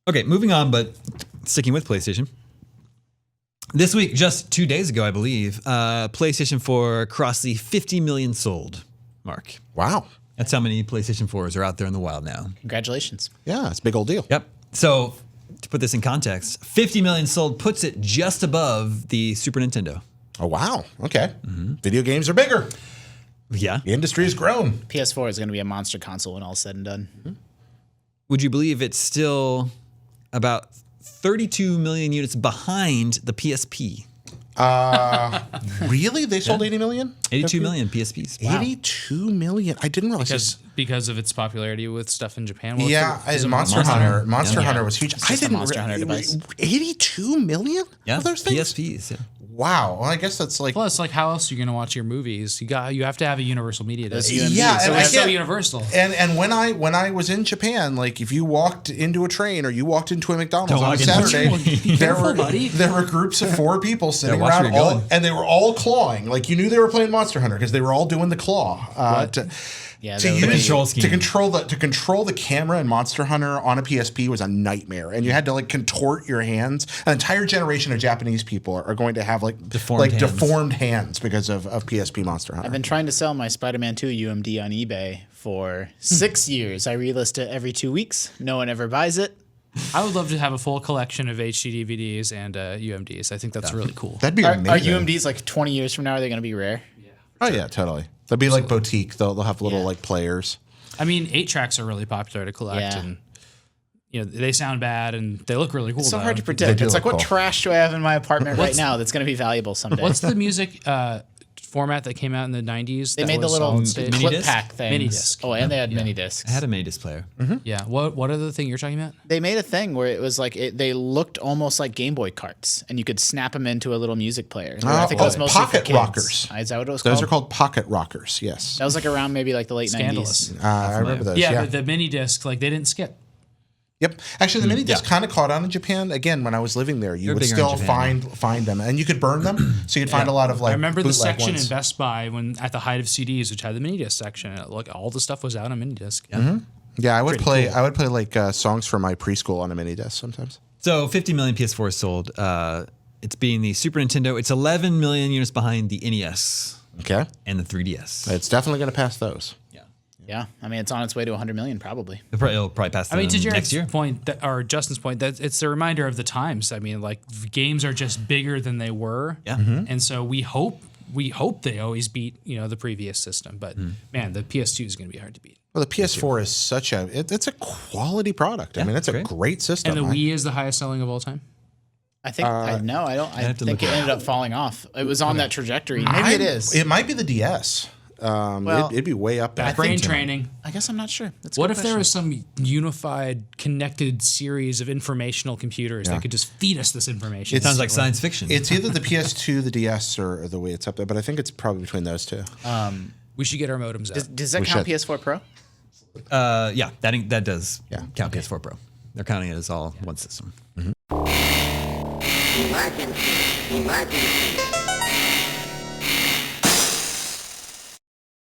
Okay, moving on, but sticking with PlayStation. This week, just 2 days ago, I believe, PlayStation 4 crossed the 50 million sold mark. Wow. That's how many PlayStation 4s are out there in the wild now. Congratulations. Yeah, it's a big old deal. Yep. So, to put this in context, 50 million sold puts it just above the Super Nintendo. Oh, wow. Okay. Video games are bigger. Yeah. The industry has grown. PS4 is going to be a monster console when all's said and done. Would you believe it's still about 32 million units behind the PSP? Really? They sold 80 million? 82 million PSPs. Wow. 82 million? I didn't realize Because of its popularity with stuff in Japan. Monster Hunter. Monster Hunter was huge. Just a Monster Hunter device. 82 million? Yeah, of those things? PSPs. Yeah. Wow. Well, I guess that's like... Plus, like, how else are you going to watch your movies? You have to have a universal media disc. Yeah, so and it's so universal. And when I was in Japan, like if you walked into a train or you walked into a McDonald's on a Saturday, there were groups of 4 people sitting around, and they were all clawing. Like you knew they were playing Monster Hunter because they were all doing the claw. To control the camera in Monster Hunter on a PSP was a nightmare, and you had to like contort your hands. An entire generation of Japanese people are going to have deformed hands because of PSP Monster Hunter. I've been trying to sell my Spider-Man 2 UMD on eBay for 6 years. I relist it every 2 weeks. No one ever buys it. I would love to have a full collection of HD DVDs and UMDs. I think that's really cool. That'd be amazing. Are UMDs like 20 years from now? Are they going to be rare? Yeah. Oh yeah, totally. They'll be like boutique. They'll have little like players. I mean, 8-tracks are really popular to collect, and they sound bad and they look really cool. It's so hard to predict. It's like, what trash do I have in my apartment right now that's going to be valuable someday? What's the music format that came out in the 90s? They made the little clip pack thing. Mini disc. Oh, and they had mini discs. I had a mini disc player. Yeah. What other thing you're talking about? They made a thing where it was like they looked almost like Game Boy carts, and you could snap them into a little music player. I think it was mostly pocket for kids. rockers. Is that what it was called? Those are called pocket rockers. Yes. That was like around maybe like the late Scandalous. 90s. I remember those. Yeah, but the mini disc, like they didn't skip. Yep. Actually, the mini disc kind of caught on in Japan. Again, when I was living there, you would still find them, and you could burn them. So you'd find a lot of like. I remember the section ones. in Best Buy when at the height of CDs, which had the mini disc section. Like all the stuff was out on mini disc. Yeah, I would play. Cool. I would play like songs from my preschool on a mini disc sometimes. So 50 million PS4 sold. It's being the Super Nintendo. It's 11 million units behind the NES. Okay. And the 3DS. It's definitely going to pass those. Yeah, I mean, it's on its way to 100 million, probably. It'll probably pass them next year. To Jared's point, or Justin's point, that it's a reminder of the times. I mean, like games are just bigger than they were. Yeah. And so we hope they always beat the previous system. But man, the PS2 is going to be hard to beat. Well, the PS4 is it's a quality product. I mean, it's a great system. And the Wii is the highest selling of all time. I think I think it ended up falling off. It was on that trajectory. Maybe it is. It might be the DS. It'd be way up there. Brain training. I guess I'm not sure. What if there was some unified, connected series of informational computers that could just feed us this information? It sounds like science fiction. It's either the PS2, the DS, or the Wii. It's up there, but I think it's probably between those two. We should get our modems out. Does that count PS4 Pro? Yeah, that does count PS4 Pro. They're counting it as all one system. Emergency.